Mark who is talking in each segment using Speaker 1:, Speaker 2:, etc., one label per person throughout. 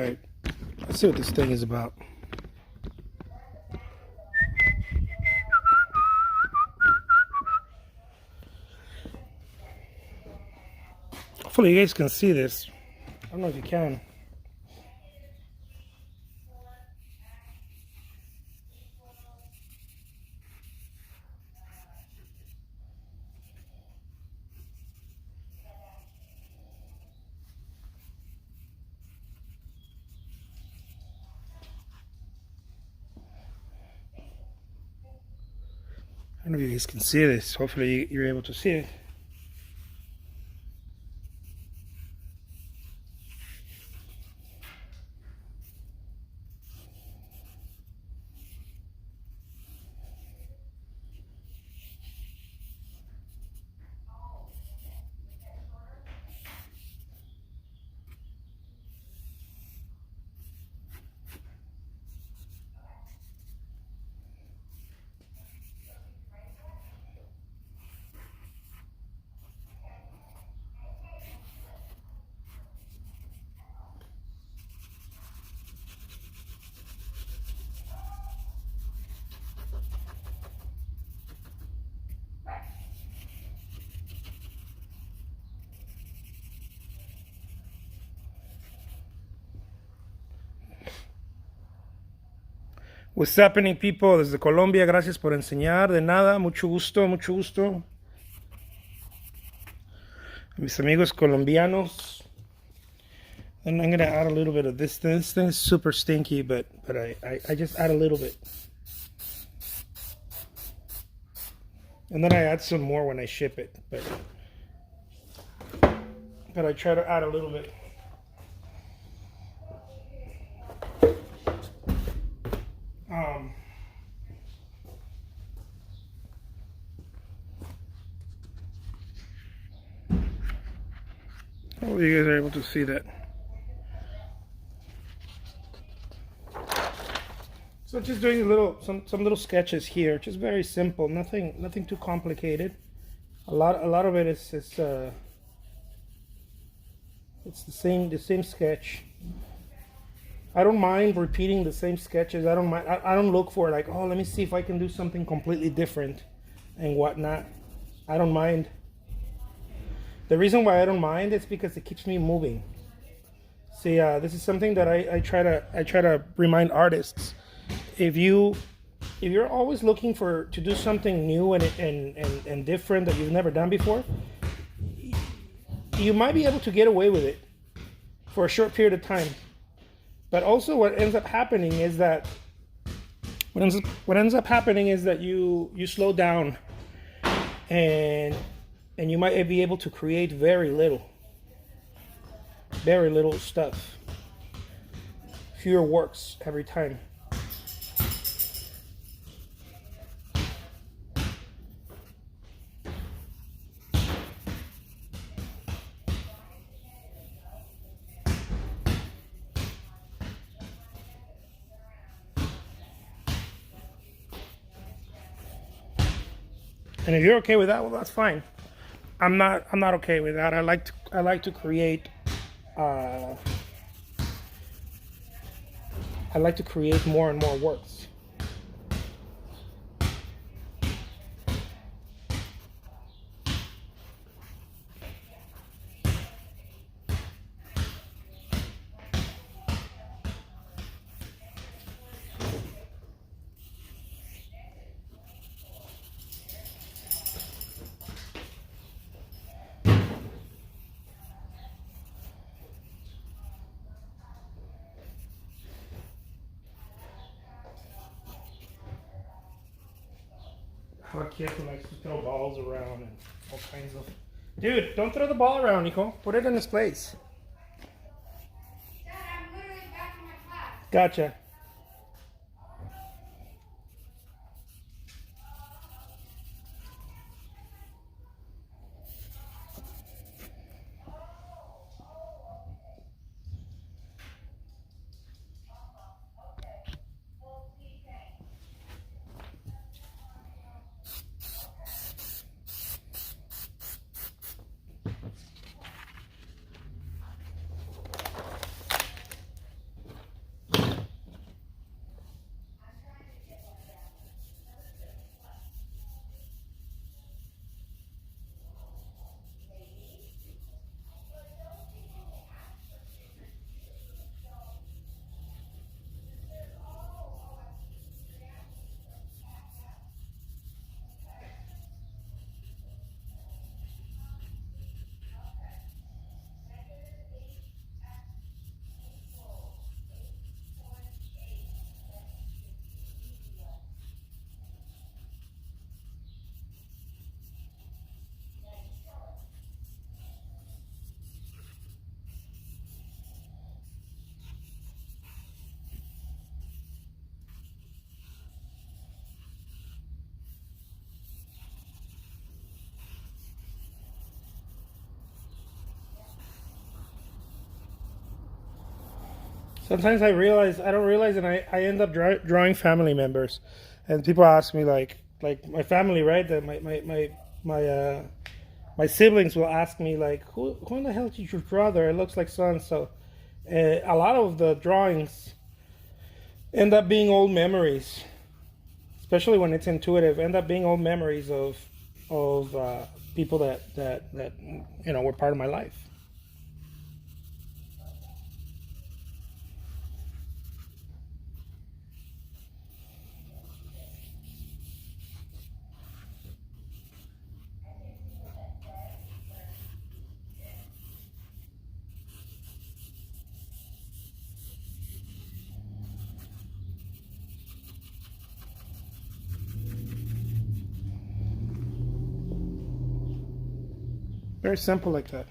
Speaker 1: Alright, let's see what this thing is about. Hopefully you guys can see this. I don't know if you can. I don't know if you guys can see this. Hopefully you're able to see it. What's happening, people? Desde Colombia, gracias por enseñar. De nada, mucho gusto, mucho gusto. Mis amigos colombianos. And I'm gonna add a little bit of this thing. This thing is super stinky, but I just add a little bit. And then I add some more when I ship it. But I try to add a little bit. Hopefully you guys are able to see that. So just doing some little sketches here, just very simple, nothing too complicated. A lot of it is it's the same sketch. I don't mind repeating the same sketches. I don't look for like, oh, let me see if I can do something completely different and whatnot. I don't mind. The reason why I don't mind is because it keeps me moving. See, this is something that I try to remind artists. If you're always looking to do something new and different that you've never done before, you might be able to get away with it for a short period of time. But also, what ends up happening is that you slow down, and you might be able to create very little stuff, fewer works every time. And if you're okay with that, well, that's fine. I'm not okay with that. I like to create more and more works. How a kid who likes to throw balls around and all kinds of... Dude, don't throw the ball around, Nico. Put it in its place.
Speaker 2: Dad, I'm literally back in my class.
Speaker 1: Gotcha. Sometimes I don't realize, and I end up drawing family members, and people ask me like my family, right? That my siblings will ask me like, who in the hell did you draw there? It looks like so and so. A lot of the drawings end up being old memories, especially when it's intuitive. End up being old memories of people that were part of my life. Very simple like that.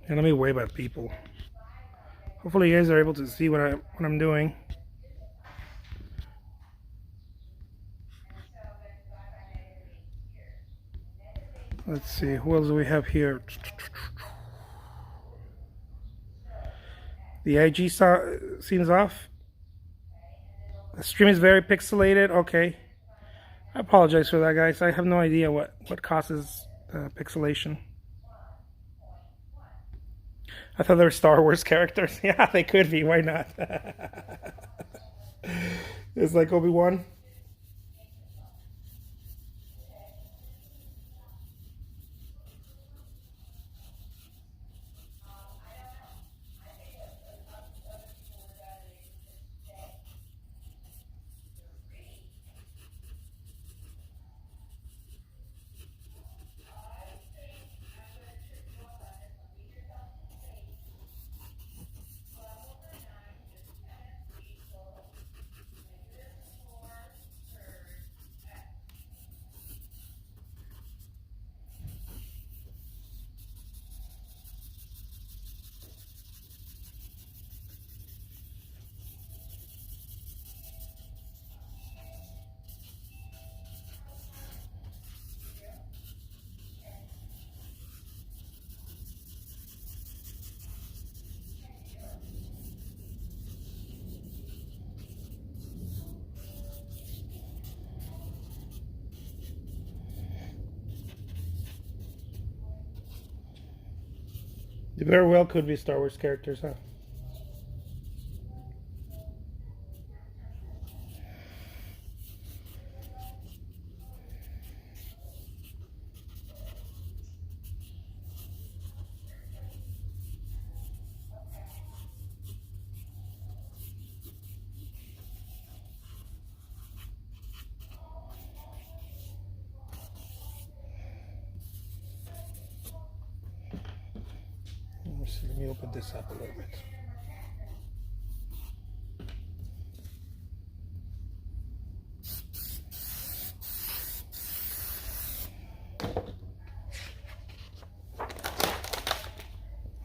Speaker 1: And let me wave at people. Hopefully you guys are able to see what I'm doing. Let's see, who else do we have here? The IG seems off. The stream is very pixelated. Okay. I apologize for that, guys. I have no idea what causes pixelation. I thought they were Star Wars characters. Yeah, they could be. Why not? It's like Obi-Wan. They very well could be Star Wars characters, huh? Let me open this up a little bit.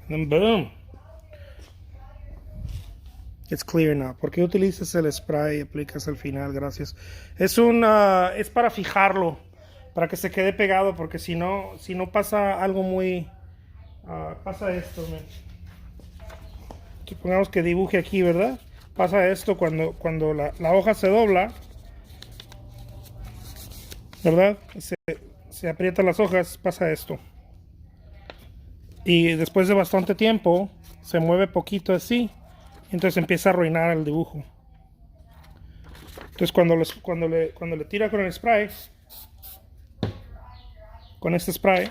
Speaker 1: And boom. It's clear now. ¿Por qué utilizas el spray y aplicas al final? Gracias. Es para fijarlo, para que se quede pegado, porque si no pasa algo muy... pasa esto, man. Supongamos que dibuje aquí, ¿verdad? Pasa esto cuando la hoja se dobla, ¿verdad? Se aprietan las hojas, pasa esto. Y después de bastante tiempo, se mueve poquito así, entonces empieza a arruinar el dibujo. Entonces cuando le tira con el spray, con este spray,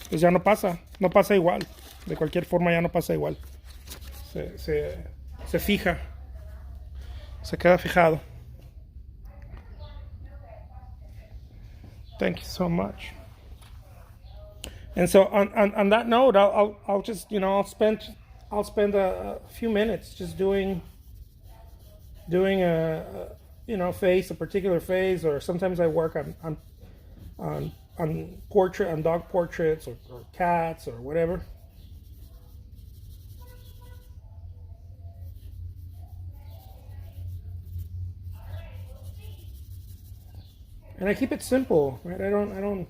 Speaker 1: pues ya no pasa igual. De cualquier forma ya no pasa igual. Se fija, se queda fijado. Thank you so much. And so on that note, I'll just I'll spend a few minutes just doing doing a face, a particular face, or sometimes I work on dog portraits or cats or whatever. And I keep it simple, right? I don't.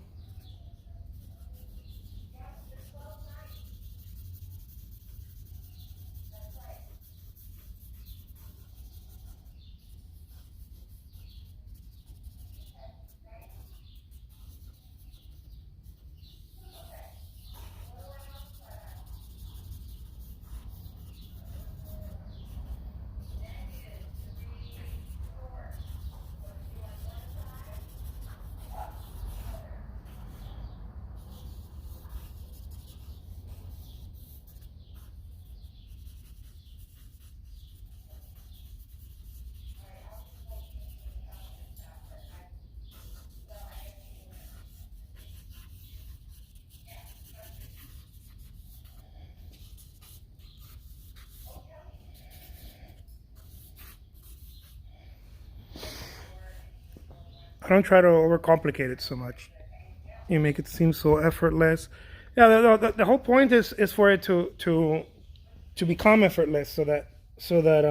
Speaker 1: I don't try to overcomplicate it so much. You make it seem so effortless. Yeah, the whole point is for it to become effortless, so that so that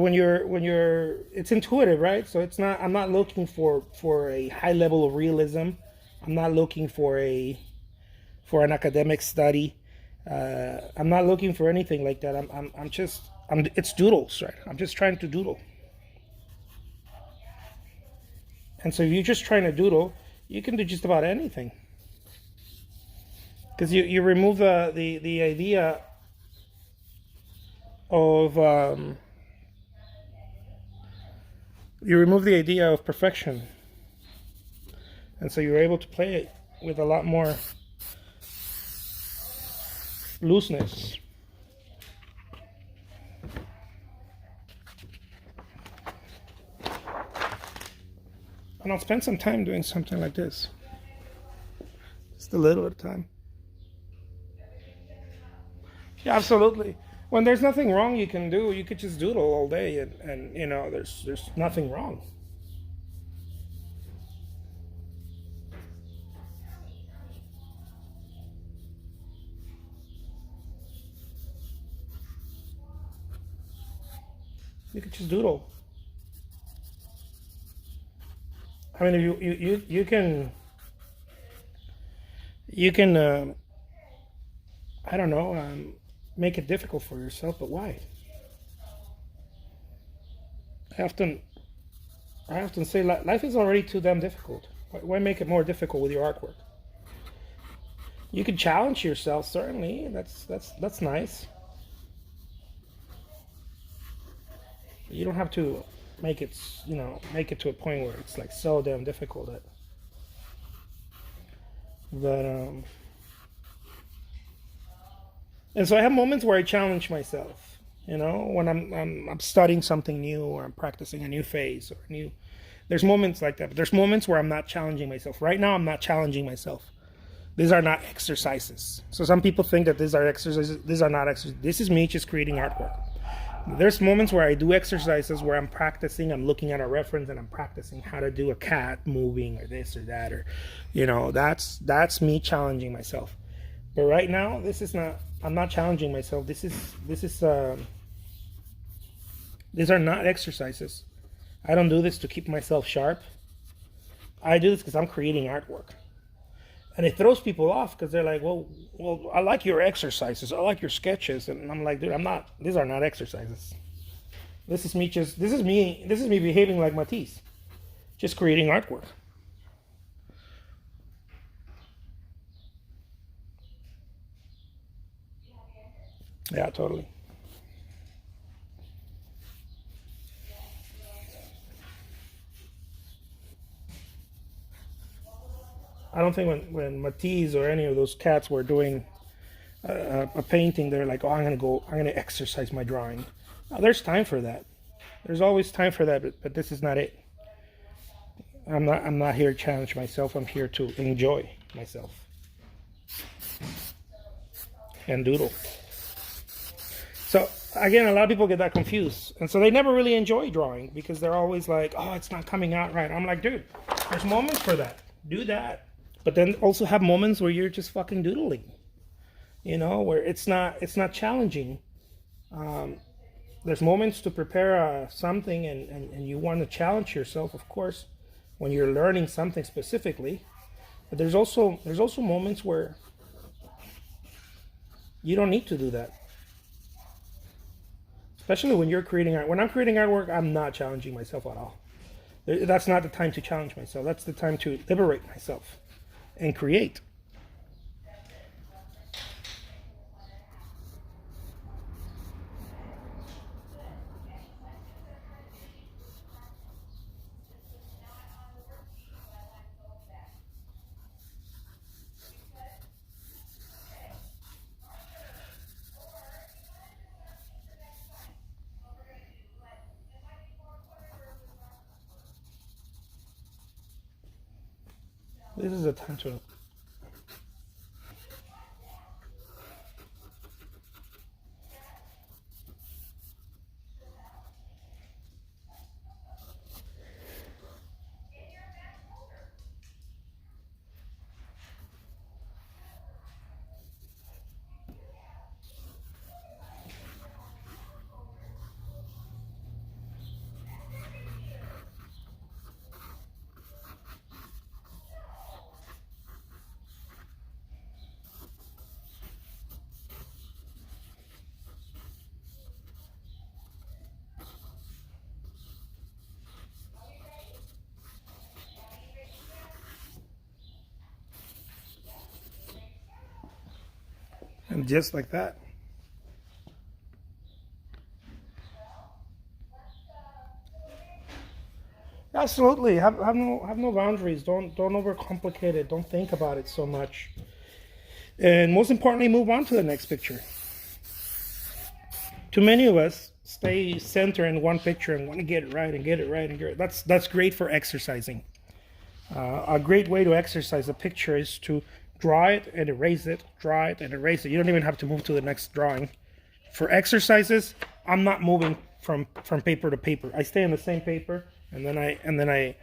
Speaker 1: when you're it's intuitive, right? So it's not, I'm not looking for a high level of realism. I'm not looking for an academic study. I'm not looking for anything like that. I'm just, it's doodles, right? I'm just trying to doodle. And so if you're just trying to doodle, you can do just about anything. Because you remove the idea of you remove the idea of perfection, and so you're able to play it with a lot more looseness. And I'll spend some time doing something like this, just a little at a time. Yeah, absolutely. When there's nothing wrong you can do, you could just doodle all day, and there's nothing wrong. You could just doodle. I mean, if you can I don't know, make it difficult for yourself, but why? I often I often say life is already too damn difficult. Why make it more difficult with your artwork? You can challenge yourself, certainly. That's nice. But you don't have to make it, make it to a point where it's like so damn difficult that. And so I have moments where I challenge myself. When I'm studying something new, or I'm practicing a new phase or new. There's moments like that. But there's moments where I'm not challenging myself. Right now, I'm not challenging myself. These are not exercises. So some people think that these are exercises. These are not exercises. This is me just creating artwork. There's moments where I do exercises where I'm practicing. I'm looking at a reference and I'm practicing how to do a cat moving or this or that, or, that's me challenging myself. But right now, this is not. I'm not challenging myself. This is. These are not exercises. I don't do this to keep myself sharp. I do this because I'm creating artwork. And it throws people off because they're like, well, I like your exercises. I like your sketches. And I'm like, dude, I'm not. These are not exercises. This is me behaving like Matisse, just creating artwork. Yeah, totally. I don't think when Matisse or any of those cats were doing a painting, they're like, oh, I'm gonna exercise my drawing. Now, there's time for that. There's always time for that, but this is not it. I'm not here to challenge myself. I'm here to enjoy myself and doodle. So again, a lot of people get that confused, and so they never really enjoy drawing because they're always like, "Oh, it's not coming out right." I'm like, dude, there's moments for that. Do that, but then also have moments where you're just fucking doodling. You know, where it's not challenging. There's moments to prepare something, and you want to challenge yourself, of course, when you're learning something specifically. But there's also moments where you don't need to do that. Especially when you're creating art. When I'm creating artwork, I'm not challenging myself at all. That's not the time to challenge myself. That's the time to liberate myself and create. This is a time to. And just like that. Absolutely. Have no boundaries. Don't overcomplicate it. Don't think about it so much. And most importantly, move on to the next picture. Too many of us stay centered in one picture and want to get it right and get it right and get it. That's great for exercising. A great way to exercise a picture is to draw it and erase it, draw it and erase it. You don't even have to move to the next drawing. For exercises, I'm not moving from paper to paper. I stay on the same paper, and then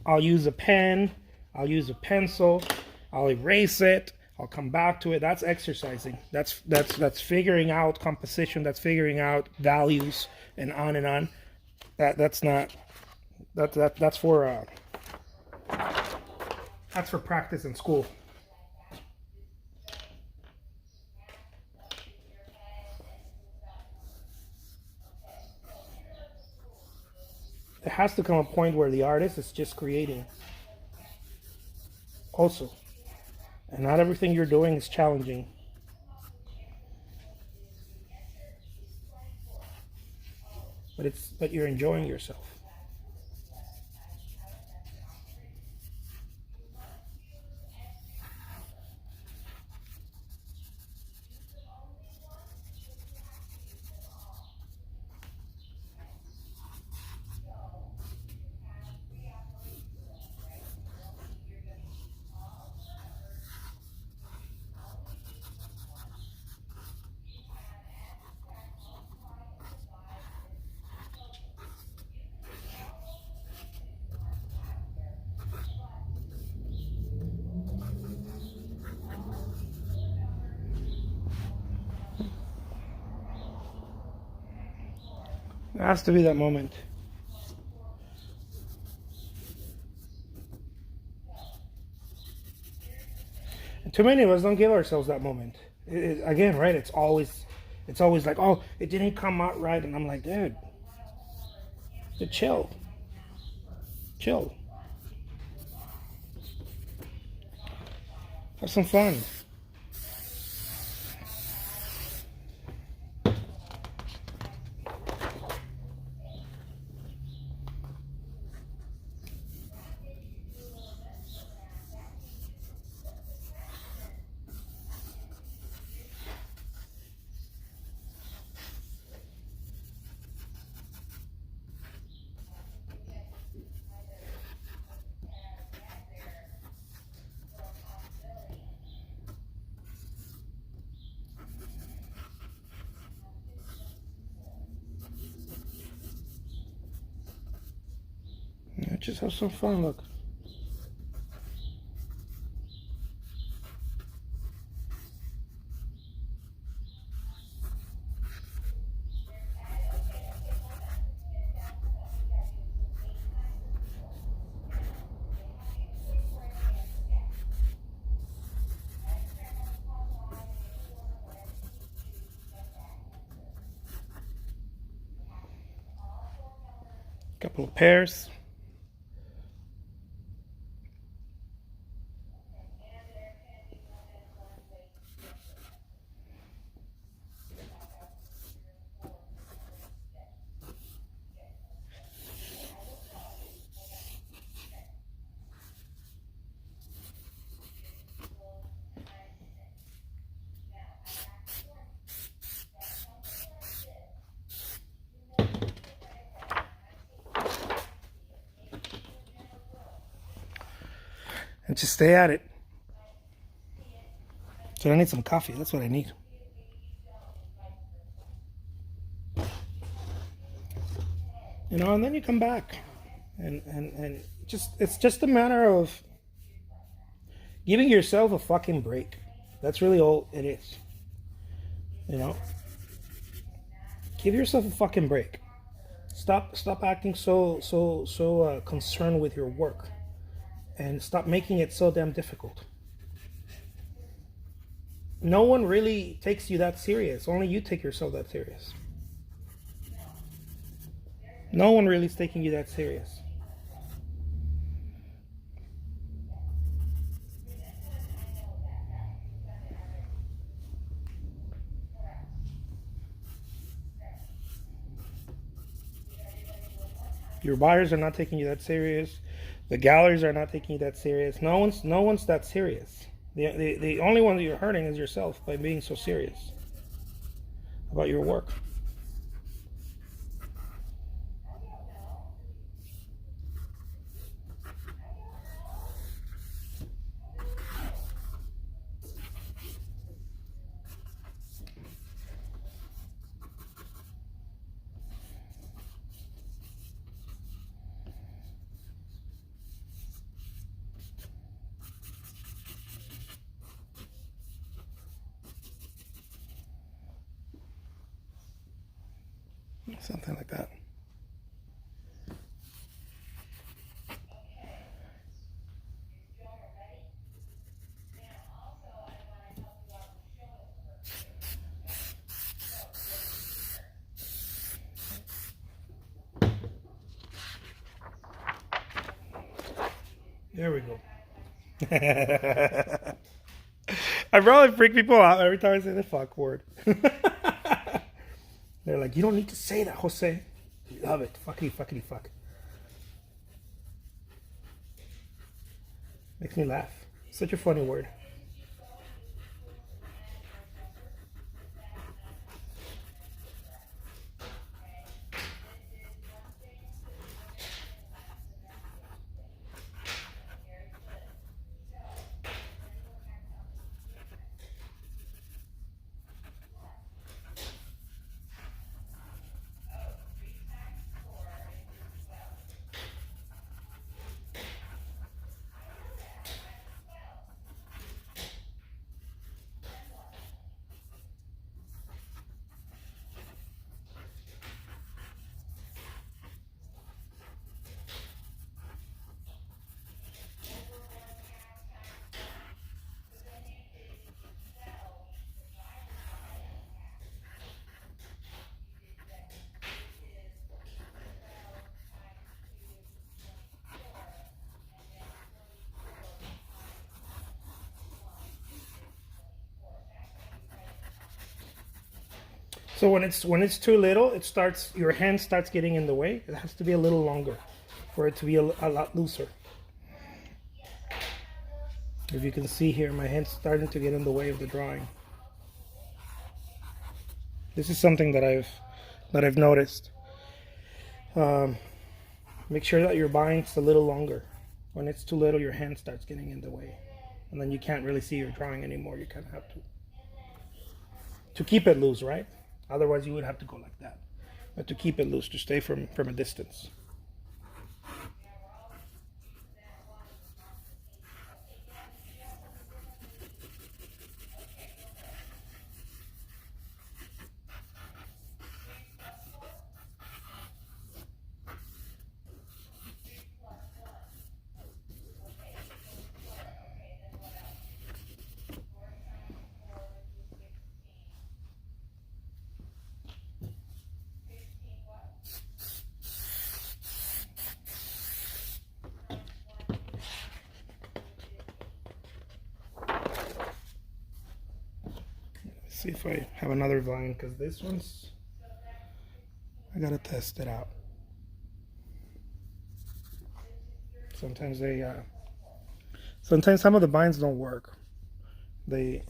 Speaker 1: I'll use a pen, I'll use a pencil, I'll erase it, I'll come back to it. That's exercising. That's figuring out composition. That's figuring out values, and on and on. That's not that's for practice in school. There has to come a point where the artist is just creating also. And not everything you're doing is challenging. But you're enjoying yourself. There has to be that moment. And too many of us don't give ourselves that moment. Again, right? It's always like, oh, it didn't come out right, and I'm like, dude, chill. Have some fun. just have some fun, look. Couple of pairs. And just stay at it. So I need some coffee. That's what I need. You know, and then you come back. And just it's just a matter of giving yourself a fucking break. That's really all it is. You know? Give yourself a fucking break. Stop acting so concerned with your work. And stop making it so damn difficult. No one really takes you that serious. Only you take yourself that serious. No one really is taking you that serious. Your buyers are not taking you that serious. The galleries are not taking you that serious. No one's that serious. The only one that you're hurting is yourself by being so serious about your work. Something like that. There we go. I probably freak people out every time I say the fuck word. They're like, you don't need to say that, Jose. Love it. Fuckity fuck. Makes me laugh. Such a funny word. So when it's too little, your hand starts getting in the way. It has to be a little longer for it to be a lot looser. If you can see here, my hand's starting to get in the way of the drawing. This is something that I've noticed. Make sure that your bind's a little longer. When it's too little, your hand starts getting in the way, and then you can't really see your drawing anymore. You kind of have to keep it loose, right? Otherwise, you would have to go like that. But to keep it loose, to stay from a distance. see if I have another vine, because this one's, I gotta test it out. Sometimes sometimes some of the vines don't work. They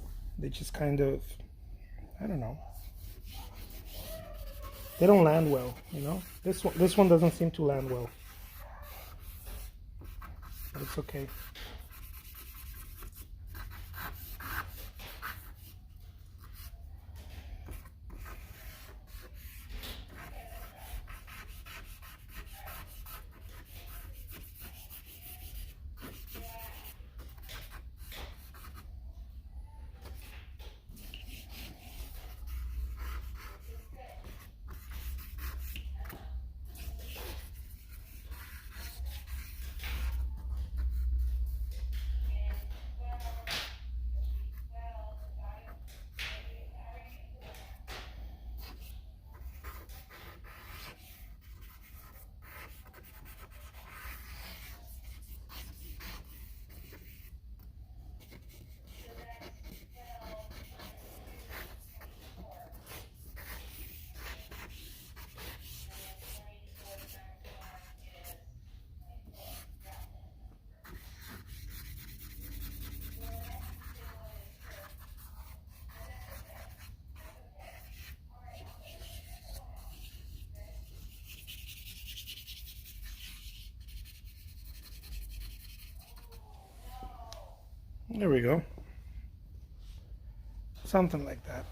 Speaker 1: just kind of, I don't know. They don't land well, you know. This one doesn't seem to land well, but it's okay. There we go. Something like that.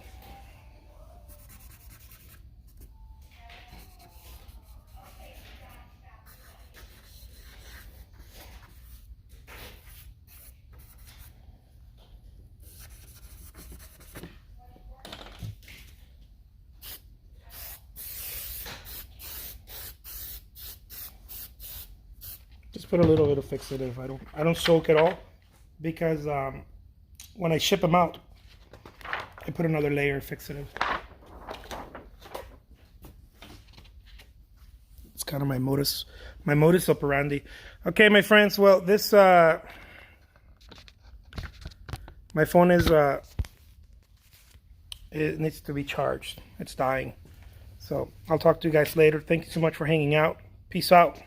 Speaker 1: Just put a little bit of fixative. I don't soak at all, because when I ship them out, I put another layer of fixative. It's kind of my modus operandi. Okay, my friends. Well, this my phone is it needs to be charged. It's dying. So I'll talk to you guys later. Thank you so much for hanging out. Peace out.